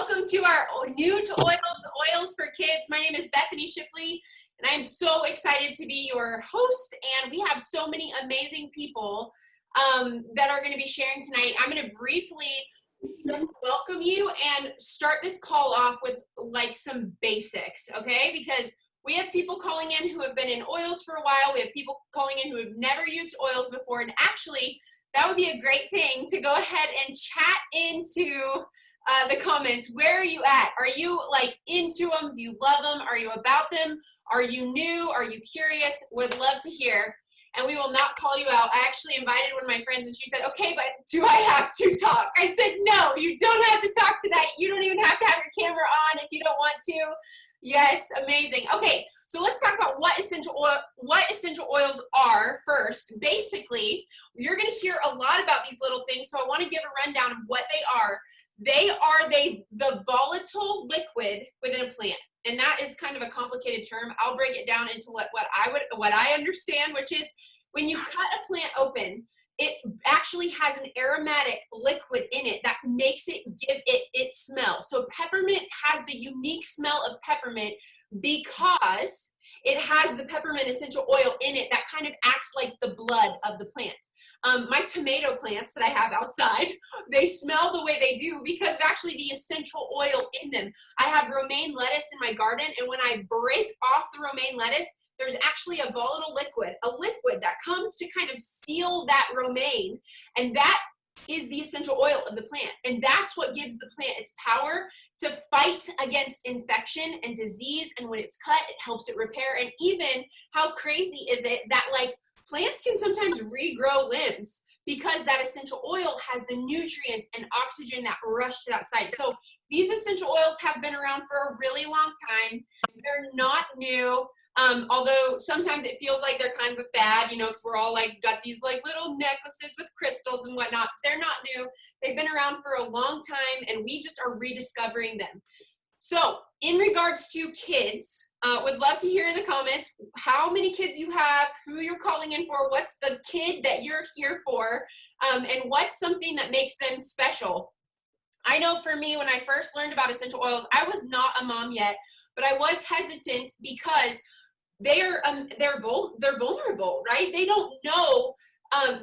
welcome to our new to oils for kids. My name is Bethany Shipley, and I am so excited to be your host. And we have so many amazing people that are going to be sharing tonight. I'm going to briefly just welcome you and start this call off with like some basics, okay? Because we have people calling in who have been in oils for a while. We have people calling in who have never used oils before, and actually, that would be a great thing to go ahead and chat into the comments. Where are you at? Are you like into them? Do you love them? Are you about them? Are you new? Are you curious? Would love to hear. And we will not call you out. I actually invited one of my friends and she said, okay, but do I have to talk? I said, no, you don't have to talk tonight. You don't even have to have your camera on if you don't want to. Yes, amazing. Okay, so let's talk about what essential oils are first. Basically, you're going to hear a lot about these little things, so I want to give a rundown of what they are. They are the volatile liquid within a plant, and that is kind of a complicated term. I'll break it down into what I understand, which is when you cut a plant open, it actually has an aromatic liquid in it that makes it give it its smell. So peppermint has the unique smell of peppermint because it has the peppermint essential oil in it that kind of acts like the blood of the plant. My tomato plants that I have outside, they smell the way they do because of actually the essential oil in them. I have romaine lettuce in my garden, and when I break off the romaine lettuce, there's actually a volatile liquid, a liquid that comes to kind of seal that romaine, and that is the essential oil of the plant. And that's what gives the plant its power to fight against infection and disease, and when it's cut, it helps it repair. And even how crazy is it that like plants can sometimes regrow limbs because that essential oil has the nutrients and oxygen that rush to that site. So these essential oils have been around for a really long time. They're not new. Although sometimes it feels like they're kind of a fad, you know, because we're all like got these like little necklaces with crystals and whatnot. They're not new. They've been around for a long time, and we just are rediscovering them. So in regards to kids, would love to hear in the comments how many kids you have, who you're calling in for, what's the kid that you're here for, and what's something that makes them special. I know for me, when I first learned about essential oils, I was not a mom yet, but I was hesitant because they're vulnerable, right? They don't know.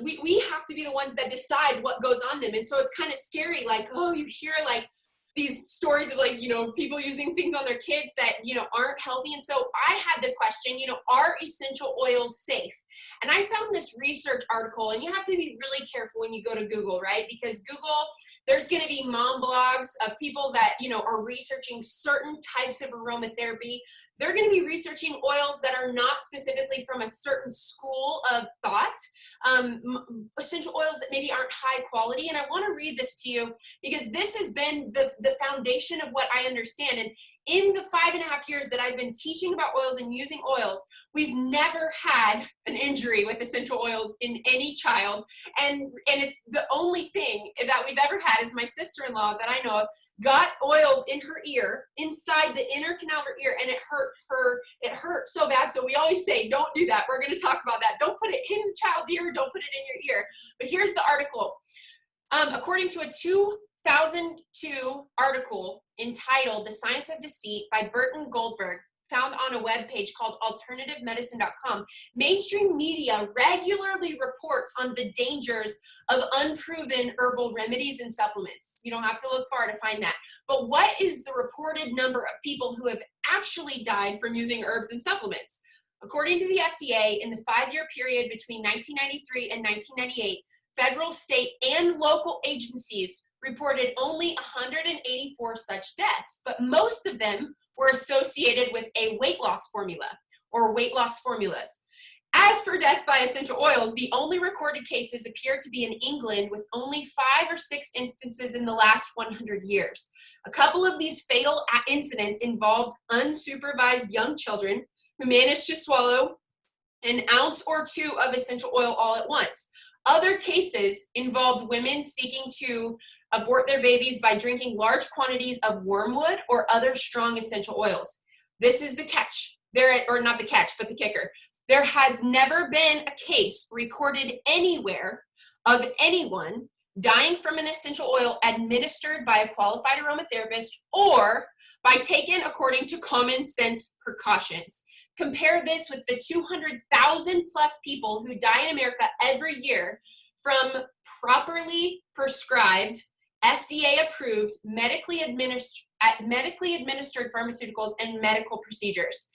We have to be the ones that decide what goes on them. And so it's kind of scary. Like, oh, you hear like these stories of like, you know, people using things on their kids that, you know, aren't healthy. And so I had the question, you know, are essential oils safe? And I found this research article, and you have to be really careful when you go to Google, right? Because Google, there's going to be mom blogs of people that, you know, are researching certain types of aromatherapy. They're going to be researching oils that are not specifically from a certain school of thought, essential oils that maybe aren't high quality. And I want to read this to you because this has been the foundation of what I understand. And in the 5.5 years that I've been teaching about oils and using oils, we've never had an injury with essential oils in any child. And it's the only thing that we've ever had is my sister-in-law that I know of got oils in her ear, inside the inner canal of her ear, and it hurt so bad. So we always say, don't do that. We're going to talk about that. Don't put it in the child's ear. Don't put it in your ear. But here's the article. According to a 2002 article entitled The Science of Deceit by Burton Goldberg, found on a webpage called alternativemedicine.com, mainstream media regularly reports on the dangers of unproven herbal remedies and supplements. You don't have to look far to find that. But what is the reported number of people who have actually died from using herbs and supplements? According to the FDA, in the 5-year period between 1993 and 1998, federal, state, and local agencies reported only 184 such deaths, but most of them were associated with a weight loss formula or weight loss formulas. As for death by essential oils, the only recorded cases appear to be in England, with only 5 or 6 instances in the last 100 years. A couple of these fatal incidents involved unsupervised young children who managed to swallow an ounce or 2 of essential oil all at once. Other cases involved women seeking to abort their babies by drinking large quantities of wormwood or other strong essential oils. This is the catch. Not the catch, but the kicker. There has never been a case recorded anywhere of anyone dyeing from an essential oil administered by a qualified aromatherapist, or by taken according to common sense precautions. Compare this with the 200,000 plus people who die in America every year from properly prescribed, FDA-approved, medically administered pharmaceuticals and medical procedures.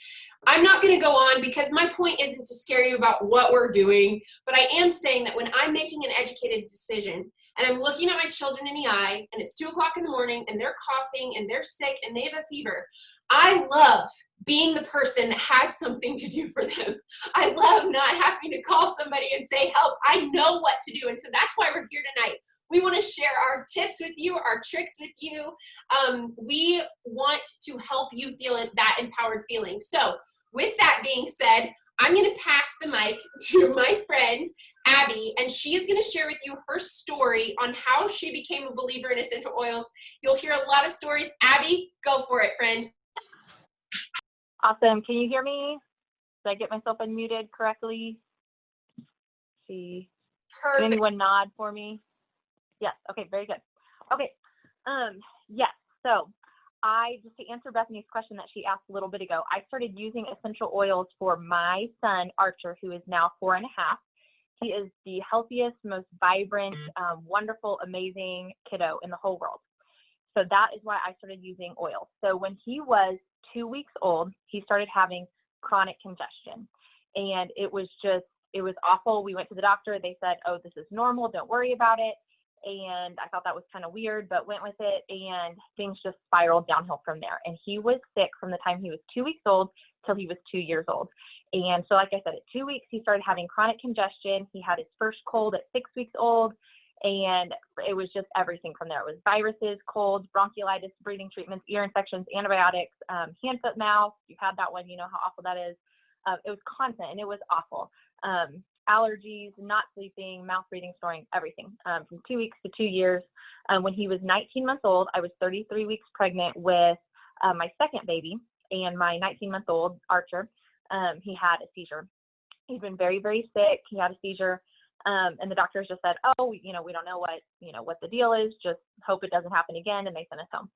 I'm not going to go on because my point isn't to scare you about what we're doing, but I am saying that when I'm making an educated decision and I'm looking at my children in the eye and it's 2 o'clock in the morning and they're coughing and they're sick and they have a fever, I love being the person that has something to do for them. I love not having to call somebody and say, help. I know what to do. And so that's why we're here tonight. We want to share our tips with you, our tricks with you. We want to help you feel that empowered feeling. So with that being said, I'm going to pass the mic to my friend, Abby, and she is going to share with you her story on how she became a believer in essential oils. You'll hear a lot of stories. Abby, go for it, friend. Awesome. Can you hear me? Did I get myself unmuted correctly? Let's see. Perfect. Can anyone nod for me? Yes. Okay. Very good. Okay. Yes. So just to answer Bethany's question that she asked a little bit ago, I started using essential oils for my son, Archer, who is now 4.5. He is the healthiest, most vibrant, wonderful, amazing kiddo in the whole world. So that is why I started using oil. So when he was 2 weeks old, he started having chronic congestion. And it was awful. We went to the doctor. They said, oh, this is normal. Don't worry about it. And I thought that was kind of weird, but went with it. And things just spiraled downhill from there. And he was sick from the time he was 2 weeks old till he was 2 years old. And so, like I said, at 2 weeks, he started having chronic congestion. He had his first cold at 6 weeks old. And it was just everything from there. It was viruses, colds, bronchiolitis, breathing treatments, ear infections, antibiotics, hand, foot, mouth. You've had that one, you know how awful that is. It was constant and it was awful. Allergies, not sleeping, mouth breathing, snoring, everything from 2 weeks to 2 years. When he was 19 months old, I was 33 weeks pregnant with my second baby, and my 19-month-old Archer, he had a seizure. He'd been very, very sick. He had a seizure. And the doctors just said, oh, we don't know what the deal is. Just hope it doesn't happen again. And they sent us home.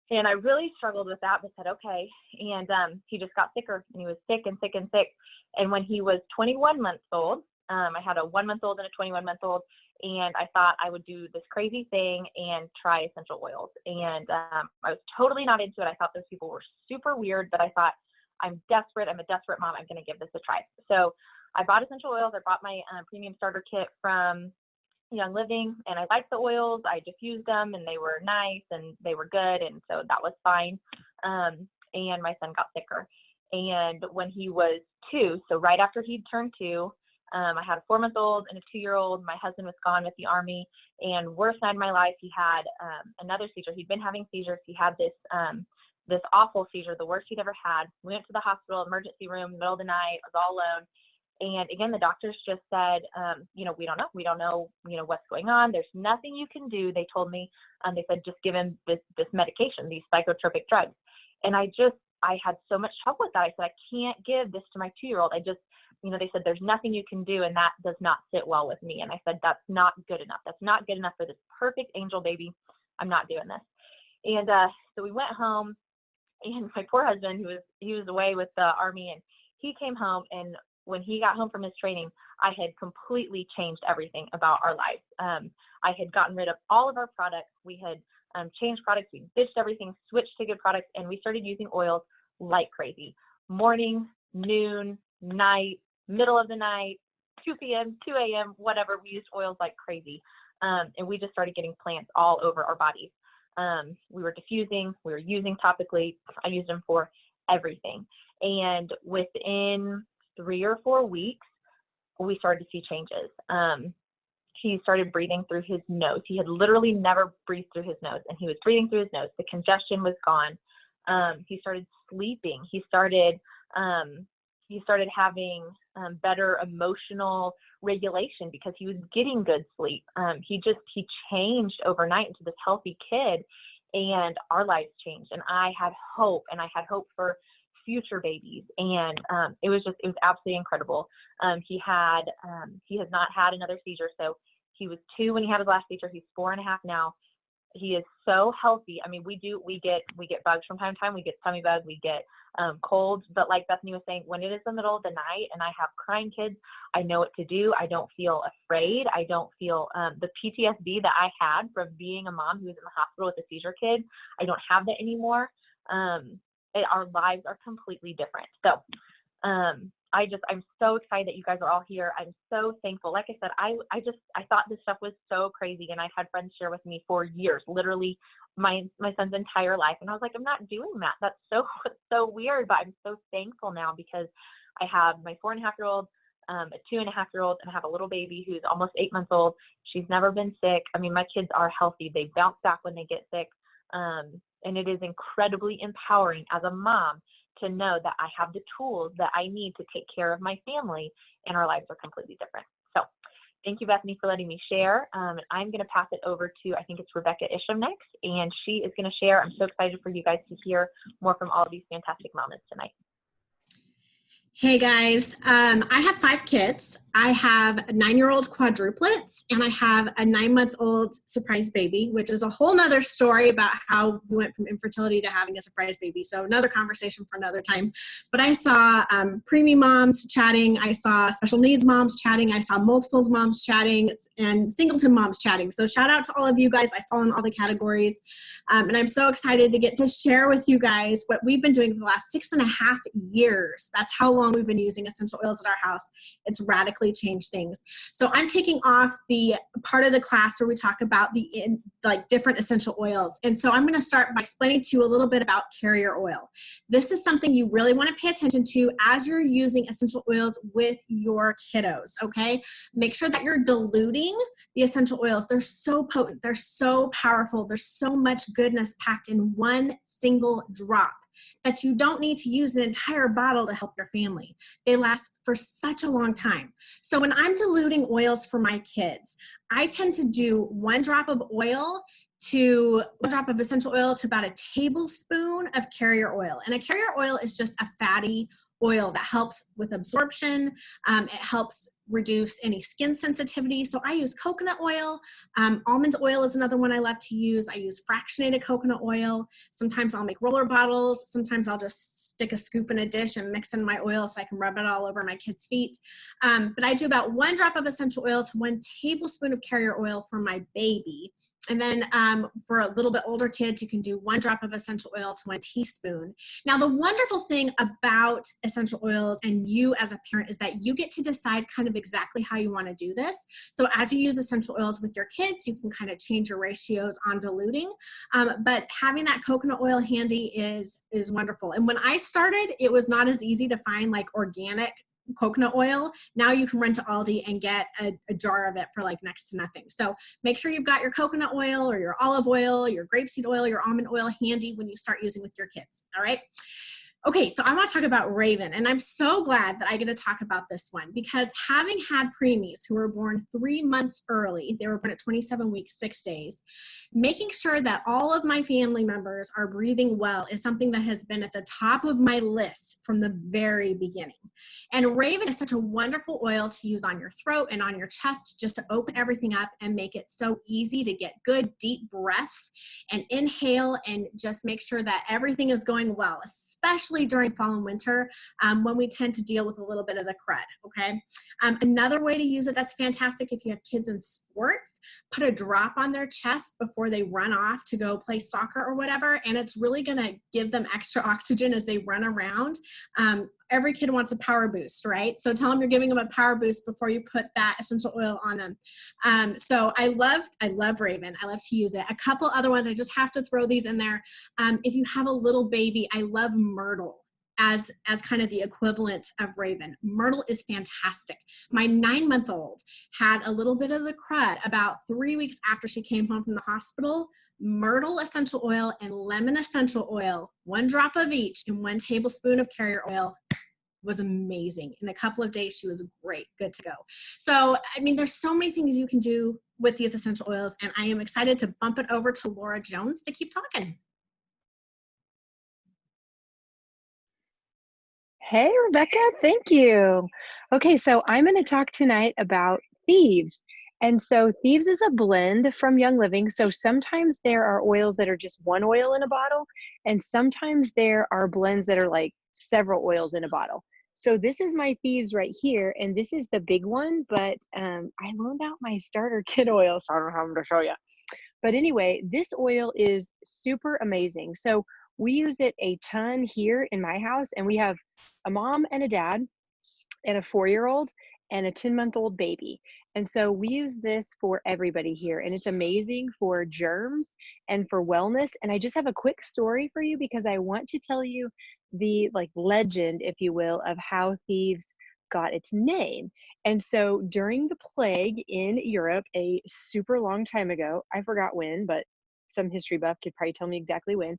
And I really struggled with that, but said, okay. And he just got sicker, and he was sick and sick and sick. And when he was 21 months old, I had a 1-month-old and a 21-month-old, and I thought I would do this crazy thing and try essential oils. And I was totally not into it. I thought those people were super weird, but I thought, I'm desperate. I'm a desperate mom. I'm going to give this a try. So I bought essential oils. I bought my premium starter kit from Young Living, and I liked the oils. I diffused them, and they were nice, and they were good, and so that was fine. And my son got sicker. And when he was 2, so right after he'd turned 2, I had a 4-month-old and a 2-year-old. My husband was gone with the Army, and worst night of my life, he had another seizure. He'd been having seizures. He had this awful seizure, the worst he'd ever had. We went to the hospital, emergency room, middle of the night. I was all alone. And again, the doctors just said, we don't know, what's going on. There's nothing you can do. They told me, they said, just give him this medication, these psychotropic drugs. And I had so much trouble with that. I said, I can't give this to my 2-year-old. They said, there's nothing you can do. And that does not sit well with me. And I said, that's not good enough. That's not good enough for this perfect angel baby. I'm not doing this. And so we went home, and my poor husband, he was away with the Army, and he came home, and when he got home from his training, I had completely changed everything about our lives. I had gotten rid of all of our products. We had changed products. We ditched everything, switched to good products, and we started using oils like crazy. Morning, noon, night, middle of the night, 2 p.m., 2 a.m., whatever. We used oils like crazy. And we just started getting plants all over our bodies. We were diffusing. We were using topically. I used them for everything. And within 3 or 4 weeks, we started to see changes. He started breathing through his nose. He had literally never breathed through his nose, and he was breathing through his nose. The congestion was gone. He started sleeping. He started having better emotional regulation because he was getting good sleep. He changed overnight into this healthy kid, and our lives changed. And I had hope for future babies. And it was absolutely incredible. He has not had another seizure. So He was 2 when he had his last seizure. He's 4.5 now. He is so healthy. I mean, we get bugs from time to time. We get tummy bugs, we get colds. But like Bethany was saying, when it is the middle of the night and I have crying kids, I know what to do. I don't feel afraid. I don't feel the PTSD that I had from being a mom who was in the hospital with a seizure kid. I don't have that anymore. Our lives are completely different. So I'm so excited that you guys are all here. I'm so thankful. Like I said, I thought this stuff was so crazy, and I've had friends share with me for years, literally my son's entire life. And I was like, I'm not doing that. That's so weird. But I'm so thankful now because I have my 4.5-year-old, a 2.5-year-old, and I have a little baby who's almost 8 months old. She's never been sick. I mean, my kids are healthy. They bounce back when they get sick. And it is incredibly empowering as a mom to know that I have the tools that I need to take care of my family, and our lives are completely different. So thank you, Bethany, for letting me share. And I'm going to pass it over to, I think it's Rebecca Isham next, and she is going to share. I'm so excited for you guys to hear more from all of these fantastic mamas tonight. Hey guys, I have 5 kids. I have 9-year-old quadruplets, and I have a 9-month-old surprise baby, which is a whole nother story about how we went from infertility to having a surprise baby. So another conversation for another time. But I saw preemie moms chatting. I saw special needs moms chatting. I saw multiples moms chatting and singleton moms chatting. So shout out to all of you guys. I fall in all the categories. And I'm so excited to get to share with you guys what we've been doing for the last 6.5 years. That's how long we've been using essential oils at our house. It's radically changed things. So I'm kicking off the part of the class where we talk about the different essential oils. And so I'm going to start by explaining to you a little bit about carrier oil. This is something you really want to pay attention to as you're using essential oils with your kiddos, okay? Make sure that you're diluting the essential oils. They're so potent. They're so powerful. There's so much goodness packed in one single drop that you don't need to use an entire bottle to help your family. They last for such a long time. So when I'm diluting oils for my kids, I tend to do 1 drop of essential oil to about a tablespoon of carrier oil. And a carrier oil is just a fatty oil that helps with absorption. It helps reduce any skin sensitivity. So I use coconut oil. Almond oil is another one I love to use. I use fractionated coconut oil. Sometimes I'll make roller bottles. Sometimes I'll just stick a scoop in a dish and mix in my oil so I can rub it all over my kids' feet. But I do about 1 drop of essential oil to 1 tablespoon of carrier oil for my baby. And then for a little bit older kids, you can do 1 drop of essential oil to 1 teaspoon. Now, the wonderful thing about essential oils and you as a parent is that you get to decide kind of exactly how you want to do this. So as you use essential oils with your kids, you can kind of change your ratios on diluting. But having that coconut oil handy is wonderful. And when I started, it was not as easy to find like organic coconut oil. Now you can run to Aldi and get a jar of it for like next to nothing. So make sure you've got your coconut oil or your olive oil, your grapeseed oil, your almond oil handy when you start using with your kids. All right. Okay, so I want to talk about Raven, and I'm so glad that I get to talk about this one because having had preemies who were born 3 months early, they were born at 27 weeks, 6 days, making sure that all of my family members are breathing well is something that has been at the top of my list from the very beginning. And Raven is such a wonderful oil to use on your throat and on your chest just to open everything up and make it so easy to get good deep breaths and inhale and just make sure that everything is going well, especially during fall and winter when we tend to deal with a little bit of the crud, okay? Another way to use it that's fantastic if you have kids in sports, put a drop on their chest before they run off to go play soccer or whatever, and it's really gonna give them extra oxygen as they run around. Every kid wants a power boost, right? So tell them you're giving them a power boost before you put that essential oil on them. So I love Raven. I love to use it. A couple other ones, I just have to throw these in there. If you have a little baby, I love Myrtle as kind of the equivalent of Raven. Myrtle is fantastic. My 9-month-old had a little bit of the crud about 3 weeks after she came home from the hospital. Myrtle essential oil and lemon essential oil, 1 drop of each in 1 tablespoon of carrier oil, was amazing. In a couple of days, she was great, good to go. So, I mean, there's so many things you can do with these essential oils, and I am excited to bump it over to Laura Jones to keep talking. Hey, Rebecca, thank you. Okay, so I'm going to talk tonight about Thieves. And so Thieves is a blend from Young Living. So sometimes there are oils that are just one oil in a bottle, and sometimes there are blends that are like several oils in a bottle. So this is my Thieves right here, and this is the big one, but I loaned out my starter kit oil, so I don't have them to show you. But anyway, this oil is super amazing. So we use it a ton here in my house, and we have a mom and a dad and a 4-year-old and a 10-month-old baby. And so we use this for everybody here, and it's amazing for germs and for wellness. And I just have a quick story for you because I want to tell you the like legend, if you will, of how Thieves got its name. And so during the plague in Europe, a super long time ago, I forgot when, but some history buff could probably tell me exactly when,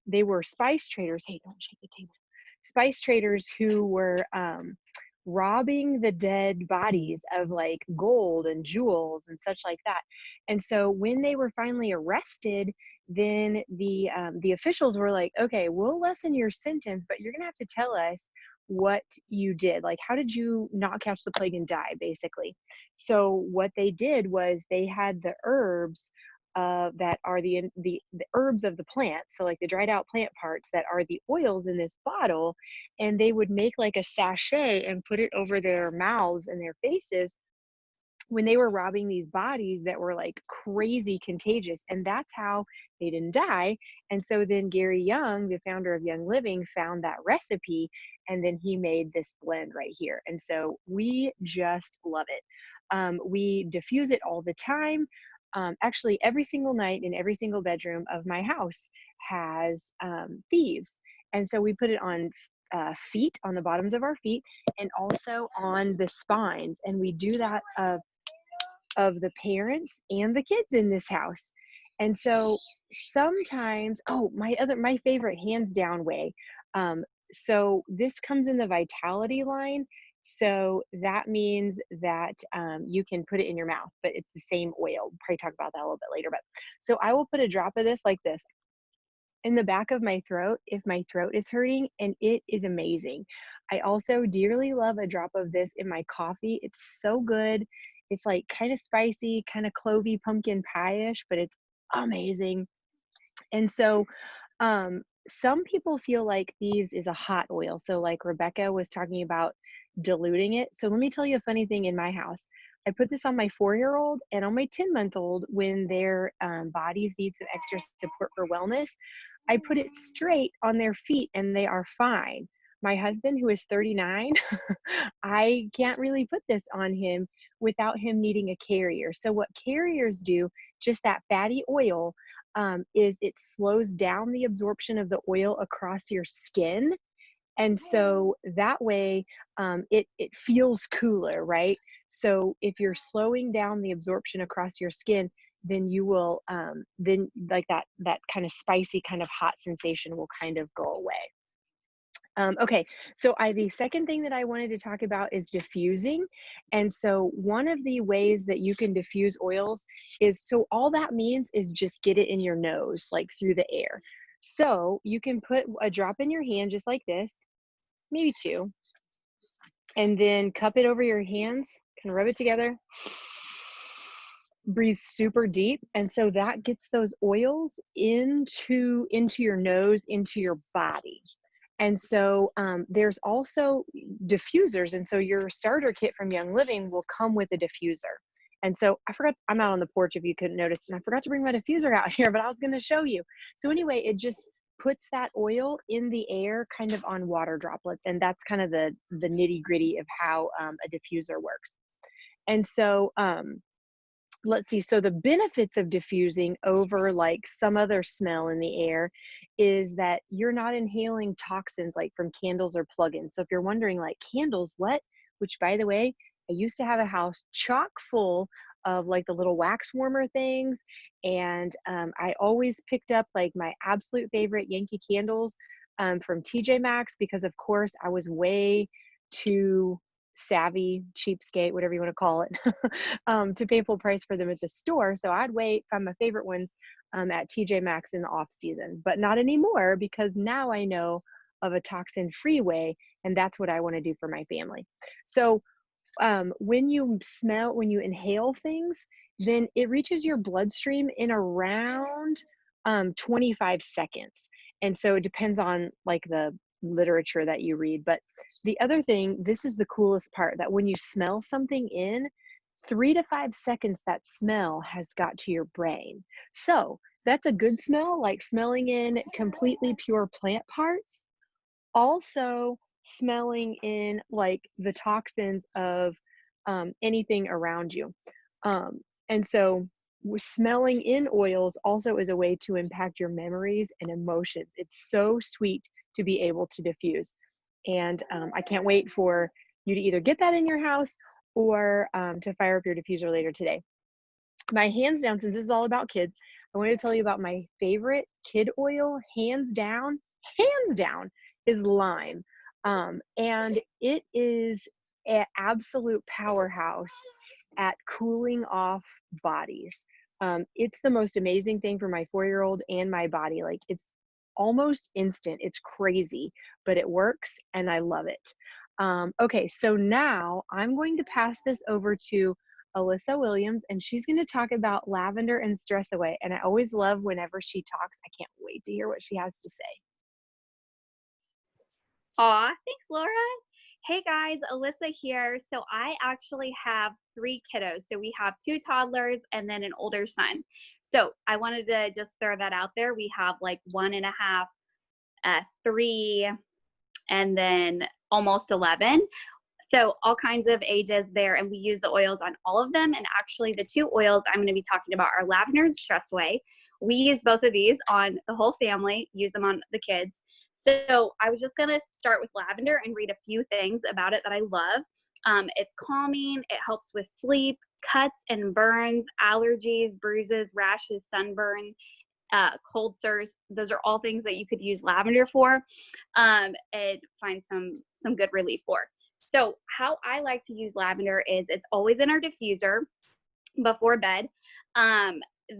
they were spice traders. Hey, don't shake the table. Spice traders who were robbing the dead bodies of like gold and jewels and such like that. And so when they were finally arrested, then the officials were like, okay, we'll lessen your sentence, but you're gonna have to tell us what you did. Like, how did you not catch the plague and die, basically? So what they did was they had the herbs that are the herbs of the plant, so like the dried out plant parts that are the oils in this bottle, and they would make like a sachet and put it over their mouths and their faces when they were robbing these bodies that were like crazy contagious, and that's how they didn't die. And so then Gary Young, the founder of Young Living, found that recipe, and then he made this blend right here, and so we just love it. We diffuse it all the time. Actually, every single night in every single bedroom of my house has Thieves. And so we put it on feet, on the bottoms of our feet, and also on the spines. And we do that of the parents and the kids in this house. And so sometimes, oh, my favorite hands down way. So this comes in the Vitality line. So that means that you can put it in your mouth, but it's the same oil. We'll probably talk about that a little bit later. But so I will put a drop of this like this in the back of my throat if my throat is hurting, and it is amazing. I also dearly love a drop of this in my coffee. It's so good. It's like kind of spicy, kind of clovey, pumpkin pie-ish, but it's amazing. And so some people feel like Thieves is a hot oil. So like Rebecca was talking about diluting it. So let me tell you a funny thing in my house. I put this on my 4-year-old and on my 10-month-old when their bodies need some extra support for wellness. I put it straight on their feet and they are fine. My husband, who is 39, I can't really put this on him without him needing a carrier. So what carriers do, just that fatty oil, is it slows down the absorption of the oil across your skin. And so that way it feels cooler, right? So if you're slowing down the absorption across your skin, then you will, then like that kind of spicy, kind of hot sensation will kind of go away. Okay, so the second thing that I wanted to talk about is diffusing. And so one of the ways that you can diffuse oils is, so all that means is just get it in your nose, like through the air. So you can put a drop in your hand just like this, maybe two, and then cup it over your hands, kind of rub it together, breathe super deep. And so that gets those oils into your nose, into your body. And so there's also diffusers. And so your starter kit from Young Living will come with a diffuser. And so I forgot, I'm out on the porch if you couldn't notice, and I forgot to bring my diffuser out here, but I was going to show you. So anyway, it just puts that oil in the air kind of on water droplets. And that's kind of the nitty gritty of how a diffuser works. And so let's see, so the benefits of diffusing over like some other smell in the air is that you're not inhaling toxins like from candles or plugins. So if you're wondering like, candles, what? Which, by the way, I used to have a house chock full of like the little wax warmer things. And I always picked up like my absolute favorite Yankee candles from TJ Maxx, because of course I was way too savvy, cheapskate, whatever you want to call it, to pay full price for them at the store. So I'd wait, find my favorite ones at TJ Maxx in the off season, but not anymore, because now I know of a toxin-free way, and that's what I want to do for my family. So when you inhale things, then it reaches your bloodstream in around 25 seconds. And so it depends on like the literature that you read. But the other thing, this is the coolest part, that when you smell something in 3 to 5 seconds, that smell has got to your brain. So that's a good smell, like smelling in completely pure plant parts. Also smelling in like the toxins of anything around you. And so smelling in oils also is a way to impact your memories and emotions. It's so sweet to be able to diffuse. And I can't wait for you to either get that in your house or to fire up your diffuser later today. My hands down, since this is all about kids, I wanted to tell you about my favorite kid oil, hands down, is lime. And it is an absolute powerhouse at cooling off bodies. It's the most amazing thing for my 4-year-old and my body. Like, it's almost instant. It's crazy, but it works and I love it. Okay, so now I'm going to pass this over to Alyssa Williams, and she's going to talk about lavender and stress away. And I always love whenever she talks. I can't wait to hear what she has to say. Aw, thanks, Laura. Hey guys, Alyssa here. So I actually have 3 kiddos. So we have 2 toddlers and then an older son. So I wanted to just throw that out there. We have like 1.5, 3, and then almost 11. So all kinds of ages there, and we use the oils on all of them. And actually the 2 oils I'm going to be talking about are lavender and stress away. We use both of these on the whole family, use them on the kids. So I was just going to start with lavender and read a few things about it that I love. It's calming. It helps with sleep, cuts and burns, allergies, bruises, rashes, sunburn, cold sores. Those are all things that you could use lavender for and find some good relief for. So how I like to use lavender is it's always in our diffuser before bed.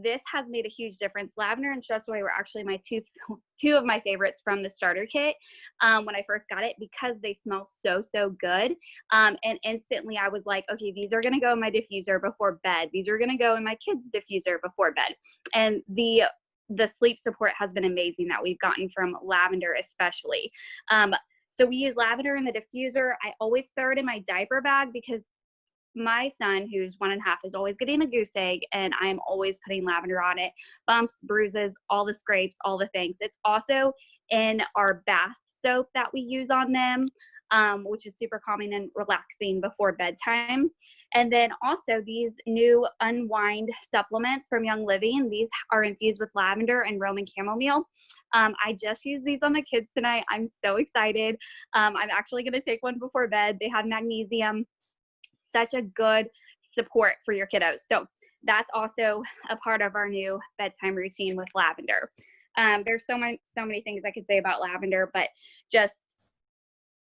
This has made a huge difference. Lavender and stress away were actually my two of my favorites from the starter kit when I first got it, because they smell so good. And instantly I was like, okay, these are going to go in my diffuser before bed. These are going to go in my kids' diffuser before bed. And the sleep support has been amazing that we've gotten from lavender, especially. So we use lavender in the diffuser. I always throw it in my diaper bag because my son, who's 1.5, is always getting a goose egg, and I'm always putting lavender on it. Bumps, bruises, all the scrapes, all the things. It's also in our bath soap that we use on them, which is super calming and relaxing before bedtime. And then also these new Unwind supplements from Young Living. These are infused with lavender and Roman chamomile. I just used these on the kids tonight. I'm so excited. I'm actually going to take one before bed. They have magnesium. Such a good support for your kiddos. So that's also a part of our new bedtime routine with lavender. There's so many things I could say about lavender, but just,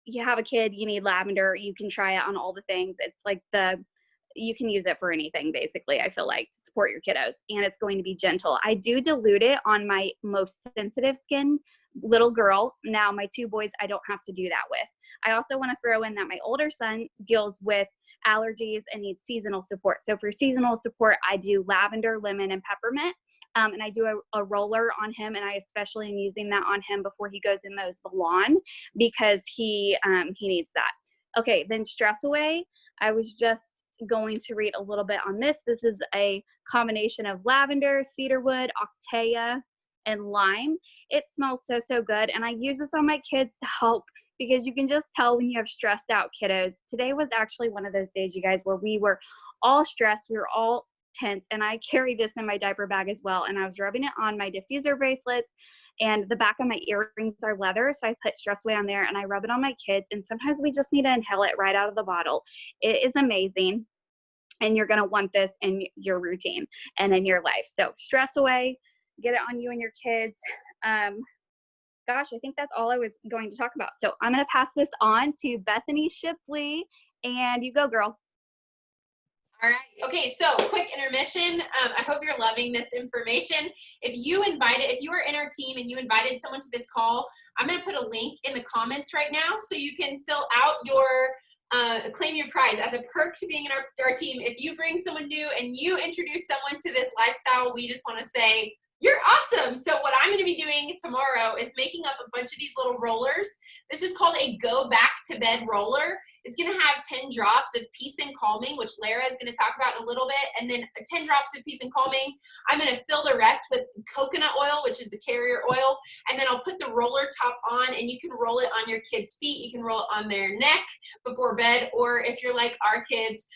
you have a kid, you need lavender. You can try it on all the things. It's like you can use it for anything, basically, I feel like, to support your kiddos, and it's going to be gentle. I do dilute it on my most sensitive skin little girl. Now my 2 boys, I don't have to do that with. I also want to throw in that my older son deals with allergies and needs seasonal support. So for seasonal support, I do lavender, lemon, and peppermint. And I do a roller on him, and I especially am using that on him before he goes and mows the lawn, because he needs that. Okay, then stress away. I was just going to read a little bit on this. This is a combination of lavender, cedarwood, octea, and lime. It smells so good, and I use this on my kids to help, because you can just tell when you have stressed out kiddos. Today was actually one of those days, you guys, where we were all stressed, we were all tense, and I carry this in my diaper bag as well, and I was rubbing it on my diffuser bracelets, and the back of my earrings are leather, so I put stress away on there, and I rub it on my kids, and sometimes we just need to inhale it right out of the bottle. It is amazing, and you're going to want this in your routine and in your life. So stress away, get it on you and your kids. Gosh, I think that's all I was going to talk about. So I'm going to pass this on to Bethany Shipley, and you go, girl. All right. Okay, so quick intermission. I hope you're loving this information. If you are in our team and you invited someone to this call, I'm going to put a link in the comments right now so you can fill out your claim your prize. As a perk to being in our team, if you bring someone new and you introduce someone to this lifestyle, we just want to say, you're awesome. So what I'm going to be doing tomorrow is making up a bunch of these little rollers. This is called a go back to bed roller. It's going to have 10 drops of peace and calming, which Lara is going to talk about in a little bit, and then 10 drops of peace and calming. I'm going to fill the rest with coconut oil, which is the carrier oil, and then I'll put the roller top on, and you can roll it on your kids' feet. You can roll it on their neck before bed, or if you're like our kids,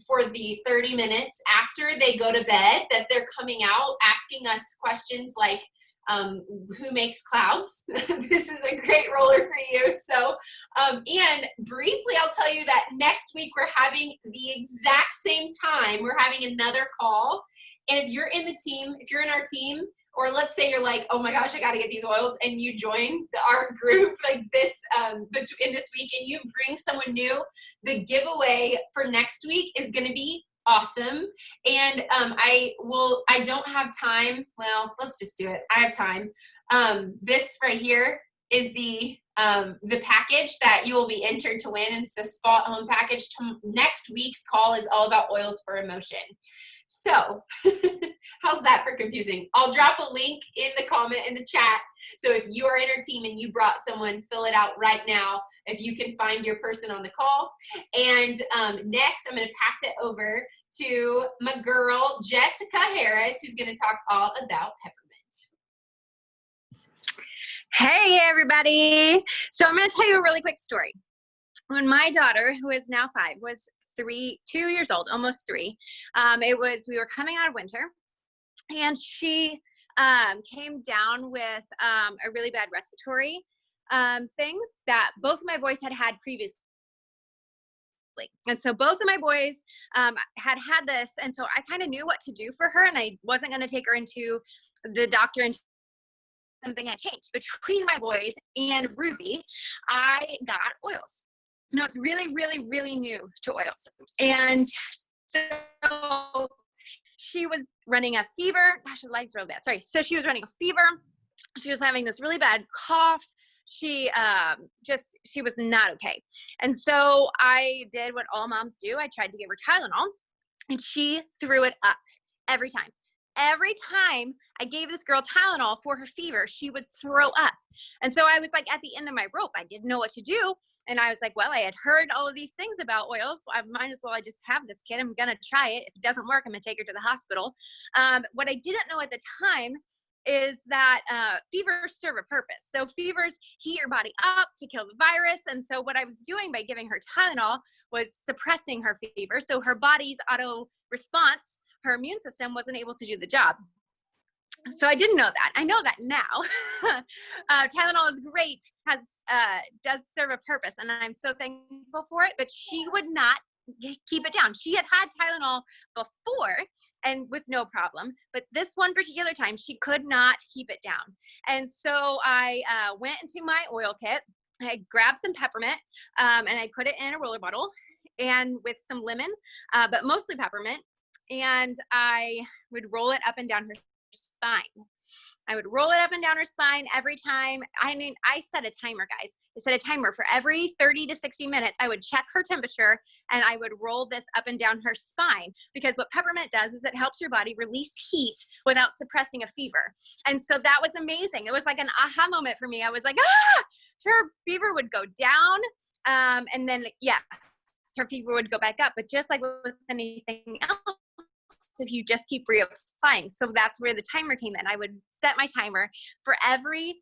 for the 30 minutes after they go to bed, that they're coming out asking us questions like, who makes clouds? This is a great roller for you. So, and briefly, I'll tell you that next week we're having the exact same time. We're having another call. And if you're in the team, if you're in our team, or let's say you're like, oh my gosh, I got to get these oils, and you join our group like this in this week, and you bring someone new, the giveaway for next week is going to be awesome. And I don't have time. Well, let's just do it. I have time. This right here is the package that you will be entered to win, and it's a spot home package. Next week's call is all about oils for emotion. So how's that for confusing? I'll drop a link in the comment in the chat. So if you are in our team and you brought someone, fill it out right now if you can find your person on the call. And next, I'm going to pass it over to my girl, Jessica Harris, who's going to talk all about peppermint. Hey, everybody. So I'm going to tell you a really quick story. When my daughter, who is now 5, was 2 years old, almost 3, we were coming out of winter, and she came down with a really bad respiratory thing that both of my boys had previously. And so both of my boys had this, and so I kind of knew what to do for her, and I wasn't going to take her into the doctor until something had changed. Between my boys and Ruby, I got oils. And I was really, really, really new to oils. And so she was running a fever. Gosh, the light's real bad. Sorry. So she was running a fever. She was having this really bad cough. She was not okay. And so I did what all moms do. I tried to give her Tylenol, and she threw it up every time. Every time I gave this girl Tylenol for her fever, she would throw up. And so I was like at the end of my rope. I didn't know what to do. And I was like, well, I had heard all of these things about oils. So I might as well just have this kid. I'm going to try it. If it doesn't work, I'm going to take her to the hospital. What I didn't know at the time is that fevers serve a purpose. So fevers heat your body up to kill the virus. And so what I was doing by giving her Tylenol was suppressing her fever. So her body's auto response, her immune system, wasn't able to do the job. So I didn't know that. I know that now. Tylenol is great, does serve a purpose, and I'm so thankful for it, but she would not keep it down. She had Tylenol before and with no problem, but this one particular time she could not keep it down. And so I went into my oil kit. I grabbed some peppermint and I put it in a roller bottle and with some lemon, but mostly peppermint. And I would roll it up and down her spine. I would roll it up and down her spine every time. I mean, I set a timer, guys. I set a timer for every 30 to 60 minutes. I would check her temperature and I would roll this up and down her spine, because what peppermint does is it helps your body release heat without suppressing a fever. And so that was amazing. It was like an aha moment for me. I was like, her fever would go down. And then, yes, her fever would go back up. But just like with anything else, if you just keep reapplying. So that's where the timer came in. I would set my timer for every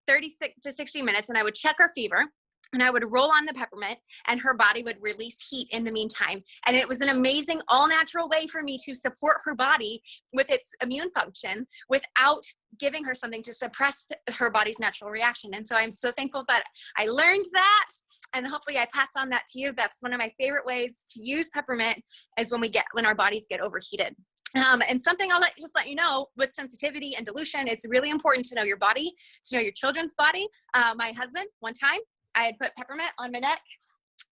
36 to 60 minutes, and I would check her fever, and I would roll on the peppermint, and her body would release heat in the meantime. And it was an amazing, all-natural way for me to support her body with its immune function without giving her something to suppress her body's natural reaction. And so I'm so thankful that I learned that, and hopefully I passed on that to you. That's one of my favorite ways to use peppermint, is when our bodies get overheated. And something I'll just let you know, with sensitivity and dilution, it's really important to know your body, to know your children's body. My husband, one time, I had put peppermint on my neck,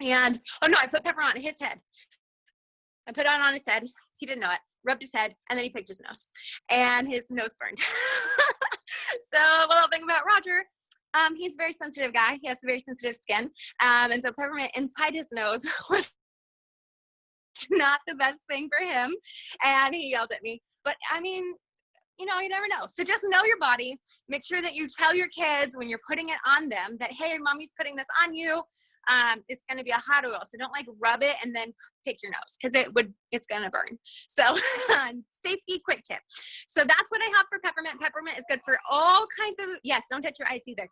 and, I put peppermint on his head. I put it on his head. He didn't know it. Rubbed his head, and then he picked his nose, and his nose burned. So, a little thing about Roger, He's a very sensitive guy. He has very sensitive skin. And so peppermint inside his nose was not the best thing for him. And he yelled at me. But I mean, you know, you never know. So just know your body. Make sure that you tell your kids when you're putting it on them that, hey, mommy's putting this on you. It's going to be a hot oil. So don't like rub it and then pick your nose because it's going to burn. So safety quick tip. So that's what I have for peppermint. Peppermint is good for all kinds of, yes, don't touch your eyes either.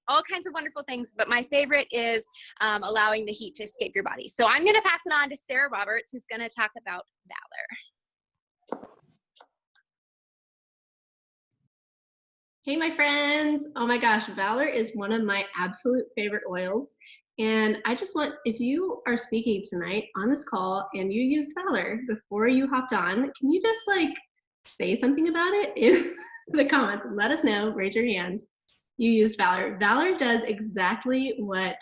All kinds of wonderful things. But my favorite is allowing the heat to escape your body. So I'm going to pass it on to Sarah Roberts, who's going to talk about Valor. Hey, my friends. Oh my gosh, Valor is one of my absolute favorite oils. And I just want, if you are speaking tonight on this call and you used Valor before you hopped on, can you just like say something about it in the comments? Let us know, raise your hand. You used Valor. Valor does exactly what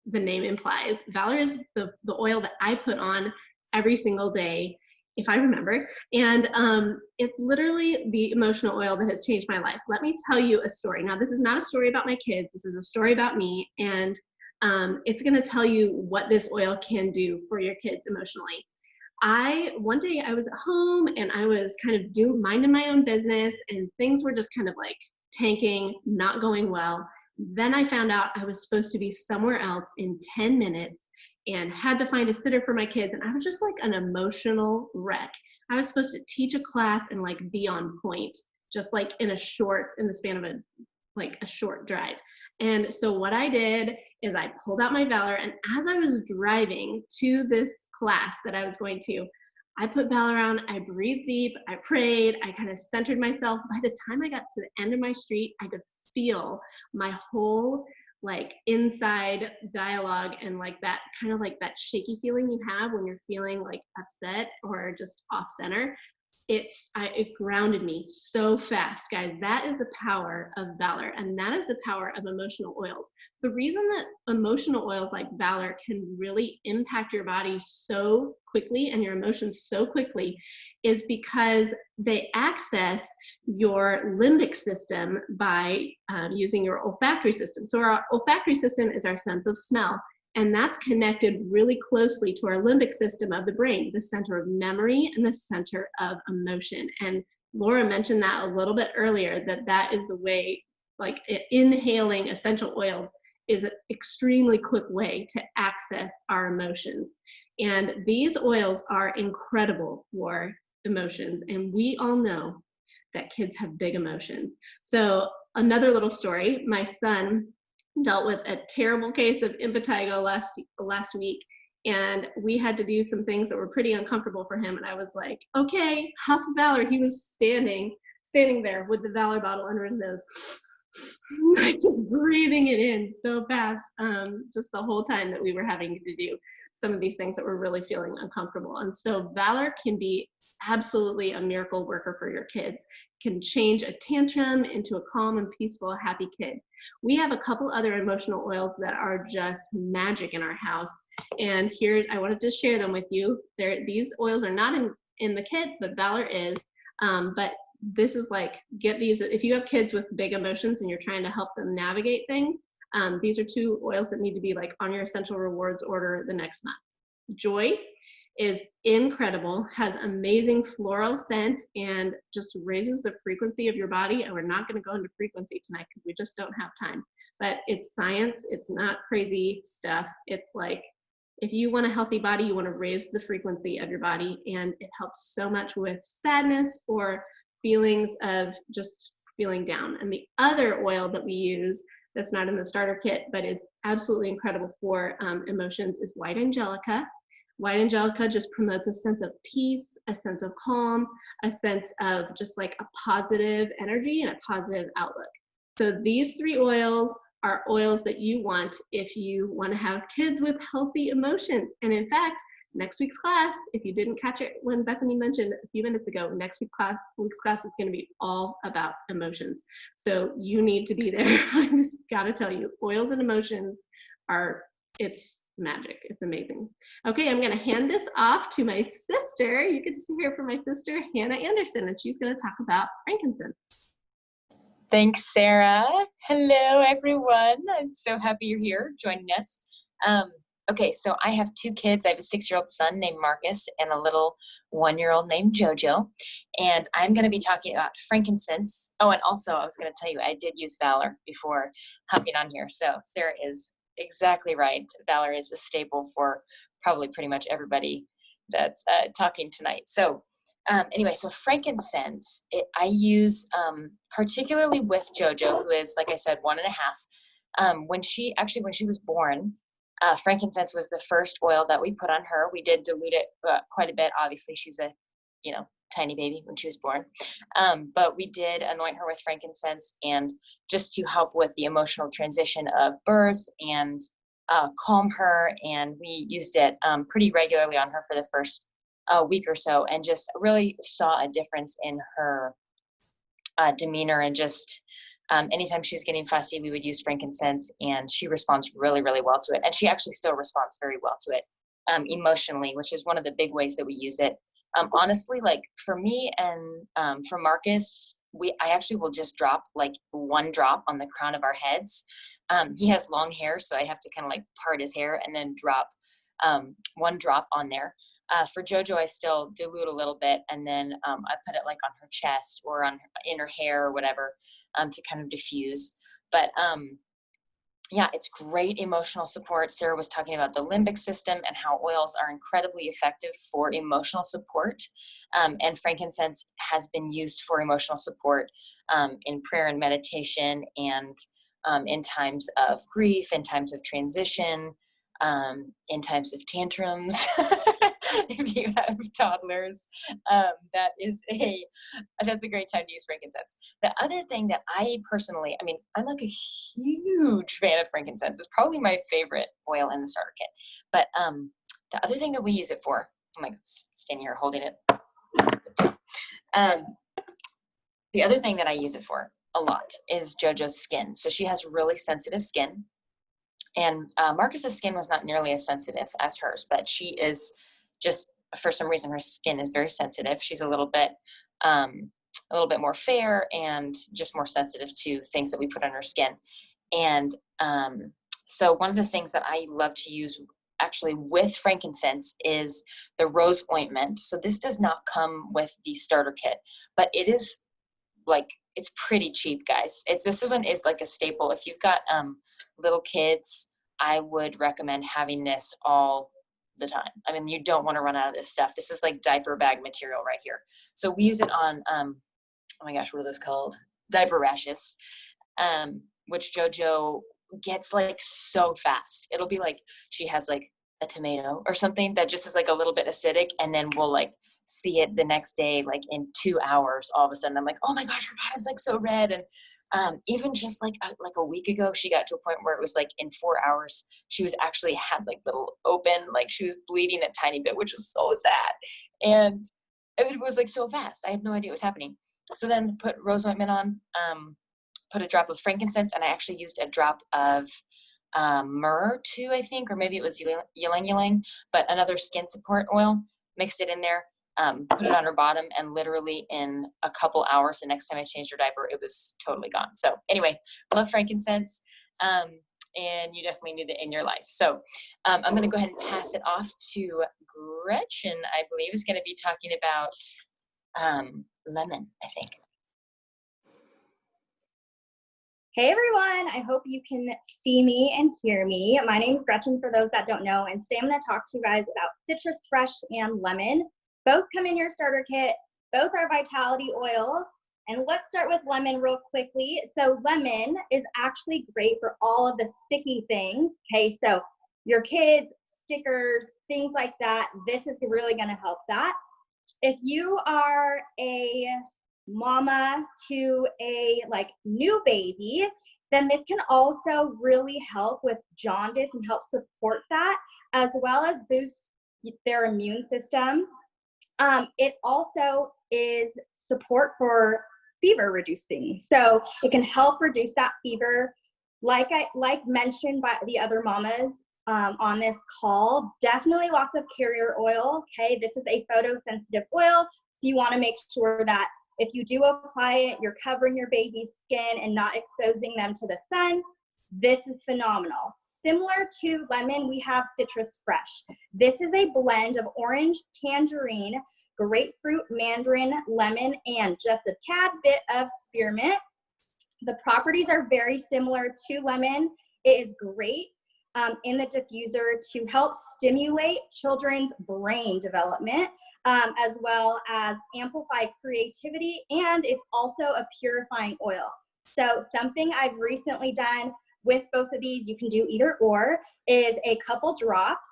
the name implies. Valor is the oil that I put on every single day, if I remember. And it's literally the emotional oil that has changed my life. Let me tell you a story. Now, this is not a story about my kids. This is a story about me. And it's going to tell you what this oil can do for your kids emotionally. One day I was at home and I was kind of minding my own business and things were just kind of like tanking, not going well. Then I found out I was supposed to be somewhere else in 10 minutes and had to find a sitter for my kids. And I was just like an emotional wreck. I was supposed to teach a class and like be on point, just like in the span of a short drive. And so what I did is I pulled out my Valor, and as I was driving to this class that I was going to, I put Valor on, I breathed deep, I prayed, I kind of centered myself. By the time I got to the end of my street, I could feel my whole like inside dialogue and like that kind of like that shaky feeling you have when you're feeling like upset or just off center. It grounded me so fast, guys. That is the power of Valor, and that is the power of emotional oils. The reason that emotional oils like Valor can really impact your body so quickly and your emotions so quickly is because they access your limbic system by using your olfactory system. So our olfactory system is our sense of smell. And that's connected really closely to our limbic system of the brain, the center of memory and the center of emotion. And Laura mentioned that a little bit earlier, that is the way, like inhaling essential oils is an extremely quick way to access our emotions. And these oils are incredible for emotions. And we all know that kids have big emotions. So another little story, my son dealt with a terrible case of impetigo last week, and we had to do some things that were pretty uncomfortable for him. And I was like, okay, huff Valor. He was standing there with the Valor bottle under his nose, like just breathing it in so fast, just the whole time that we were having to do some of these things that were really feeling uncomfortable. And so Valor can be absolutely a miracle worker for your kids, can change a tantrum into a calm and peaceful, happy kid. We have a couple other emotional oils that are just magic in our house. And here, I wanted to share them with you. These oils are not in the kit, but Valor is. But this is like, get these, if you have kids with big emotions and you're trying to help them navigate things, these are two oils that need to be like on your essential rewards order the next month. Joy is incredible, has amazing floral scent, and just raises the frequency of your body. And we're not going to go into frequency tonight because we just don't have time. But it's science. It's not crazy stuff. It's like, if you want a healthy body, you want to raise the frequency of your body. And it helps so much with sadness or feelings of just feeling down. And the other oil that we use that's not in the starter kit, but is absolutely incredible for emotions is White Angelica. White Angelica just promotes a sense of peace, a sense of calm, a sense of just like a positive energy and a positive outlook. So these three oils are oils that you want if you want to have kids with healthy emotions. And in fact, next week's class, if you didn't catch it when Bethany mentioned a few minutes ago, next week's class is going to be all about emotions. So you need to be there. I just got to tell you, oils and emotions it's magic. It's amazing. Okay, I'm going to hand this off to my sister. You get to hear from my sister, Hannah Anderson, and she's going to talk about frankincense. Thanks, Sarah. Hello, everyone. I'm so happy you're here joining us. Okay, so I have two kids. I have a 6-year-old son named Marcus and a little 1-year-old named Jojo. And I'm going to be talking about frankincense. Oh, and also I was going to tell you I did use Valor before hopping on here. So Sarah is exactly right. Valor is a staple for probably pretty much everybody that's talking tonight. So anyway, so frankincense, I use particularly with Jojo, who is, like I said, 1.5. When she was born, frankincense was the first oil that we put on her. We did dilute it quite a bit. Obviously, she's a, tiny baby when she was born. But we did anoint her with frankincense, and just to help with the emotional transition of birth and calm her. And we used it pretty regularly on her for the first week or so, and just really saw a difference in her demeanor. And just anytime she was getting fussy, we would use frankincense, and she responds really, really well to it. And she actually still responds very well to it emotionally, which is one of the big ways that we use it. Honestly, like for me and for Marcus, I actually will just drop like 1 drop on the crown of our heads. He has long hair, so I have to kind of like part his hair and then drop 1 drop on there. For Jojo, I still dilute a little bit, and then I put it like on her chest or in her hair or whatever to kind of diffuse. But yeah, it's great emotional support. Sarah was talking about the limbic system and how oils are incredibly effective for emotional support. And frankincense has been used for emotional support in prayer and meditation, and in times of grief, in times of transition, in times of tantrums. If you have toddlers, that's a great time to use frankincense. The other thing that I personally, I'm like a huge fan of frankincense. It's probably my favorite oil in the starter kit. But the other thing that we use it for, I'm like standing here holding it. The other thing that I use it for a lot is Jojo's skin. So she has really sensitive skin. And Marcus's skin was not nearly as sensitive as hers, but she is just, for some reason, her skin is very sensitive. She's a little bit more fair and just more sensitive to things that we put on her skin. And so one of the things that I love to use actually with frankincense is the rose ointment. So this does not come with the starter kit, but it is like, it's pretty cheap, guys. This one is like a staple. If you've got little kids, I would recommend having this all the time. You don't want to run out of this stuff. This is like diaper bag material right here. So we use it on, oh my gosh, what are those called? Diaper rashes, which Jojo gets like so fast. It'll be like she has like a tomato or something that just is like a little bit acidic, and then we'll like see it the next day, like in 2 hours, all of a sudden I'm like, oh my gosh, her bottom's like so red. And even just like a week ago, she got to a point where it was like in 4 hours, she was actually had like little open, like she was bleeding a tiny bit, which is so sad. And it was like so fast. I had no idea what was happening. So then put rose ointment on, put a drop of frankincense, and I actually used a drop of myrrh too, I think, or maybe it was ylang ylang, but another skin support oil, mixed it in there, put it on her bottom, and literally in a couple hours, the next time I changed her diaper, it was totally gone. So anyway, love frankincense, and you definitely need it in your life. So I'm going to go ahead and pass it off to Gretchen, I believe, is going to be talking about lemon, I think. Hey everyone, I hope you can see me and hear me. My name is Gretchen, for those that don't know, and today I'm going to talk to you guys about citrus fresh and lemon. Both come in your starter kit, both are vitality oil, and let's start with lemon real quickly. So lemon is actually great for all of the sticky things, okay? So your kids, stickers, things like that, this is really going to help that. If you are a mama to a new baby, then this can also really help with jaundice and help support that, as well as boost their immune system. It also is support for fever reducing, so it can help reduce that fever. Like mentioned by the other mamas on this call, definitely lots of carrier oil. Okay, this is a photosensitive oil, so you want to make sure that If you do apply it, you're covering your baby's skin and not exposing them to the sun. This is phenomenal. Similar to lemon, we have Citrus Fresh. This is a blend of orange, tangerine, grapefruit, mandarin, lemon, and just a tad bit of spearmint. The properties are very similar to lemon. It is great in the diffuser to help stimulate children's brain development, as well as amplify creativity, and it's also a purifying oil. So something I've recently done with both of these, you can do either or, is a couple drops